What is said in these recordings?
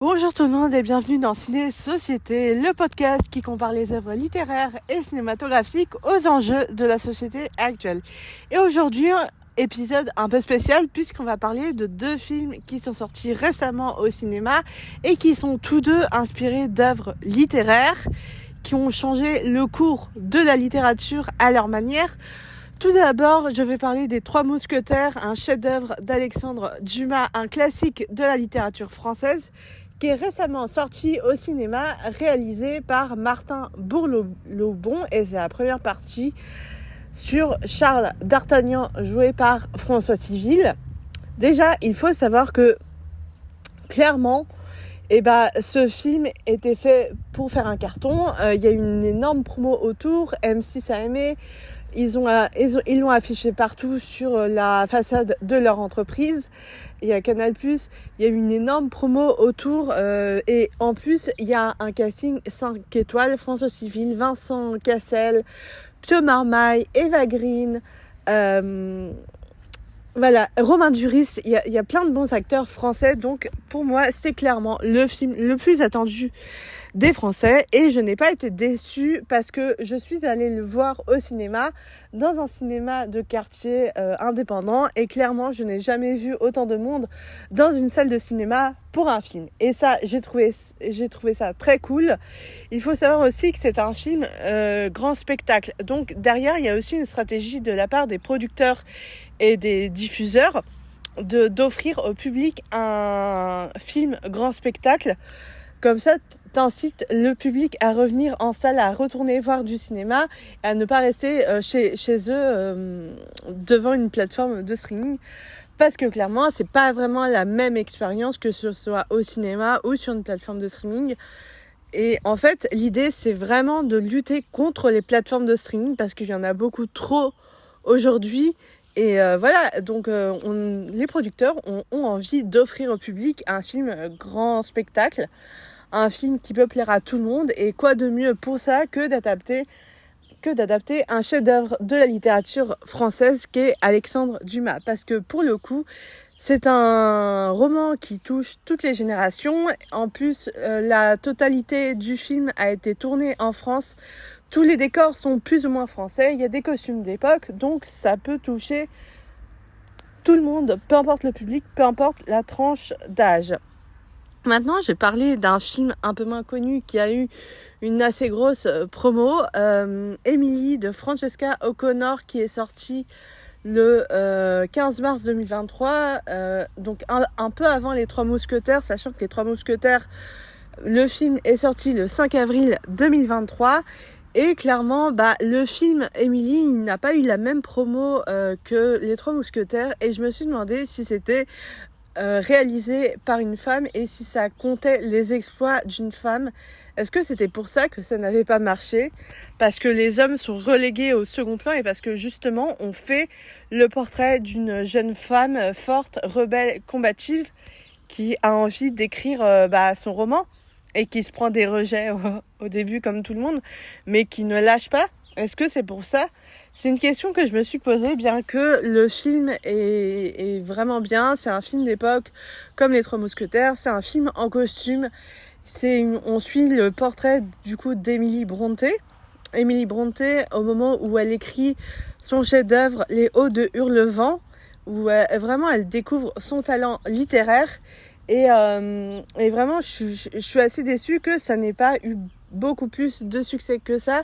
Bonjour tout le monde et bienvenue dans Ciné Société, le podcast qui compare les œuvres littéraires et cinématographiques aux enjeux de la société actuelle. Et aujourd'hui, épisode un peu spécial puisqu'on va parler de deux films qui sont sortis récemment au cinéma et qui sont tous deux inspirés d'œuvres littéraires qui ont changé le cours de la littérature à leur manière. Tout d'abord, je vais parler des Trois Mousquetaires, un chef-d'œuvre d'Alexandre Dumas, un classique de la littérature française, qui est récemment sorti au cinéma, réalisé par Martin Bourlobon, et c'est la première partie sur Charles d'Artagnan, joué par François Civil. Déjà, il faut savoir que, clairement, ce film était fait pour faire un carton. Il y a eu une énorme promo autour, M6 a aimé. Ils l'ont affiché partout sur la façade de leur entreprise. Il y a Canal+, il y a eu une énorme promo autour et en plus il y a un casting 5 étoiles, François Civil, Vincent Cassel, Pio Marmaille, Eva Green, Romain Duris, il y a plein de bons acteurs français, donc pour moi c'était clairement le film le plus attendu des Français et je n'ai pas été déçue parce que je suis allée le voir au cinéma, dans un cinéma de quartier indépendant, et clairement je n'ai jamais vu autant de monde dans une salle de cinéma pour un film, et ça j'ai trouvé ça très cool. Il faut savoir aussi que c'est un film grand spectacle, donc derrière il y a aussi une stratégie de la part des producteurs et des diffuseurs d'offrir au public un film grand spectacle. Comme ça, t'incites le public à revenir en salle, à retourner voir du cinéma, et à ne pas rester chez eux devant une plateforme de streaming. Parce que clairement, c'est pas vraiment la même expérience que ce soit au cinéma ou sur une plateforme de streaming. Et en fait, l'idée, c'est vraiment de lutter contre les plateformes de streaming parce qu'il y en a beaucoup trop aujourd'hui. Et donc les producteurs ont envie d'offrir au public un film grand spectacle, un film qui peut plaire à tout le monde, et quoi de mieux pour ça que d'adapter un chef-d'œuvre de la littérature française qu'est Alexandre Dumas. Parce que pour le coup, c'est un roman qui touche toutes les générations. En plus, la totalité du film a été tournée en France. Tous les décors sont plus ou moins français, il y a des costumes d'époque, donc ça peut toucher tout le monde, peu importe le public, peu importe la tranche d'âge. Maintenant, je vais parler d'un film un peu moins connu qui a eu une assez grosse promo, Emily de Francesca O'Connor, qui est sorti le 15 mars 2023, donc un peu avant Les Trois Mousquetaires, sachant que Les Trois Mousquetaires, le film est sorti le 5 avril 2023. Et clairement, le film Emily, il n'a pas eu la même promo que Les Trois Mousquetaires. Et je me suis demandé si c'était réalisé par une femme et si ça comptait les exploits d'une femme. Est-ce que c'était pour ça que ça n'avait pas marché? Parce que les hommes sont relégués au second plan et parce que justement, on fait le portrait d'une jeune femme forte, rebelle, combative qui a envie d'écrire son roman. Et qui se prend des rejets au début comme tout le monde, mais qui ne lâche pas. Est-ce que c'est pour ça? C'est une question que je me suis posée, bien que le film est vraiment bien. C'est un film d'époque comme Les Trois Mousquetaires. C'est un film en costume. On suit le portrait du coup d'Émilie Brontë. Émilie Brontë, au moment où elle écrit son chef-d'œuvre Les Hauts de Hurlevent, où elle découvre son talent littéraire. Et vraiment, je suis assez déçue que ça n'ait pas eu beaucoup plus de succès que ça,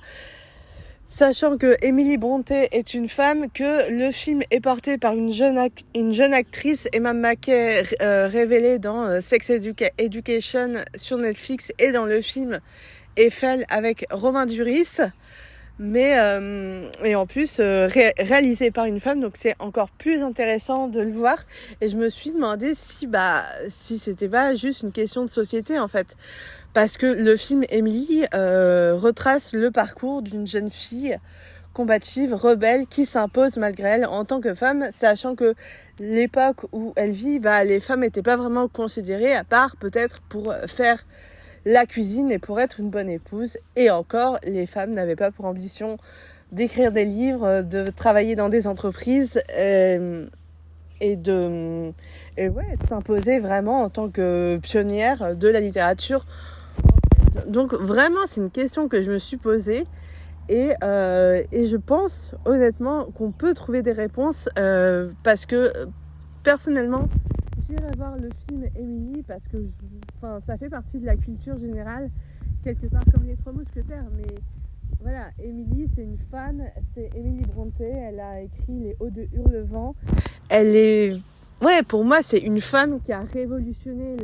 sachant que Emily Brontë est une femme, que le film est porté par une jeune actrice, Emma Mackey, révélée dans Sex Education sur Netflix, et dans le film Eiffel avec Romain Duris. Mais et en plus réalisé par une femme, donc c'est encore plus intéressant de le voir. Et je me suis demandé si c'était pas juste une question de société en fait, parce que le film Emily retrace le parcours d'une jeune fille combative, rebelle, qui s'impose malgré elle en tant que femme, sachant que l'époque où elle vit, les femmes n'étaient pas vraiment considérées, à part peut-être pour faire la cuisine et pour être une bonne épouse. Et encore, les femmes n'avaient pas pour ambition d'écrire des livres, de travailler dans des entreprises. et de s'imposer vraiment en tant que pionnière de la littérature. Donc vraiment, c'est une question que je me suis posée et je pense honnêtement qu'on peut trouver des réponses parce que personnellement, j'irai voir le film Émilie parce que ça fait partie de la culture générale, quelque part comme les Trois Mousquetaires. Mais voilà, Émilie, c'est une femme, c'est Émilie Brontë, elle a écrit Les Hauts de Hurlevent. Pour moi, c'est une femme qui a révolutionné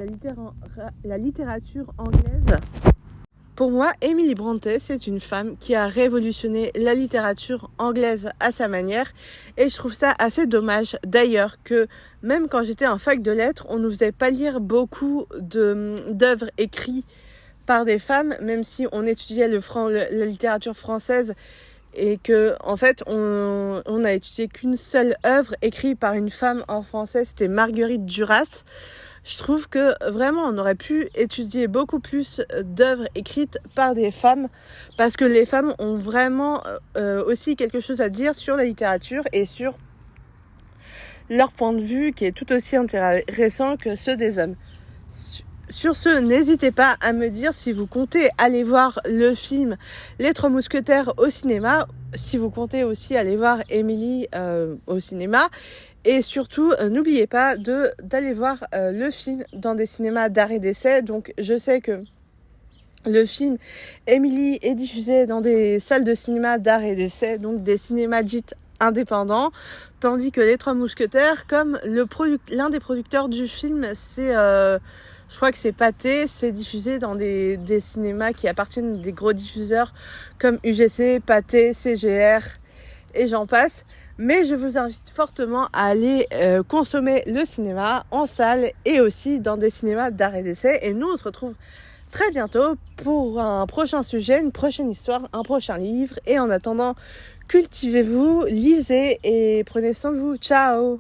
la littérature anglaise. Pour moi, Émilie Brontë, c'est une femme qui a révolutionné la littérature anglaise à sa manière. Et je trouve ça assez dommage, d'ailleurs, que même quand j'étais en fac de lettres, on ne nous faisait pas lire beaucoup d'œuvres écrites par des femmes, même si on étudiait la littérature française et que, en fait, on a étudié qu'une seule œuvre écrite par une femme en français, c'était Marguerite Duras. Je trouve que vraiment on aurait pu étudier beaucoup plus d'œuvres écrites par des femmes parce que les femmes ont vraiment aussi quelque chose à dire sur la littérature et sur leur point de vue qui est tout aussi intéressant que ceux des hommes. Sur ce, n'hésitez pas à me dire si vous comptez aller voir le film Les Trois Mousquetaires au cinéma, si vous comptez aussi aller voir Émilie au cinéma. Et surtout, n'oubliez pas d'aller voir le film dans des cinémas d'art et d'essai. Donc, je sais que le film Émilie est diffusé dans des salles de cinéma d'art et d'essai, donc des cinémas dits indépendants, tandis que Les Trois Mousquetaires, comme l'un des producteurs du film, je crois que c'est Pathé, c'est diffusé dans des cinémas qui appartiennent à des gros diffuseurs comme UGC, Pathé, CGR et j'en passe. Mais je vous invite fortement à aller consommer le cinéma en salle et aussi dans des cinémas d'art et d'essai. Et nous, on se retrouve très bientôt pour un prochain sujet, une prochaine histoire, un prochain livre. Et en attendant, cultivez-vous, lisez et prenez soin de vous. Ciao!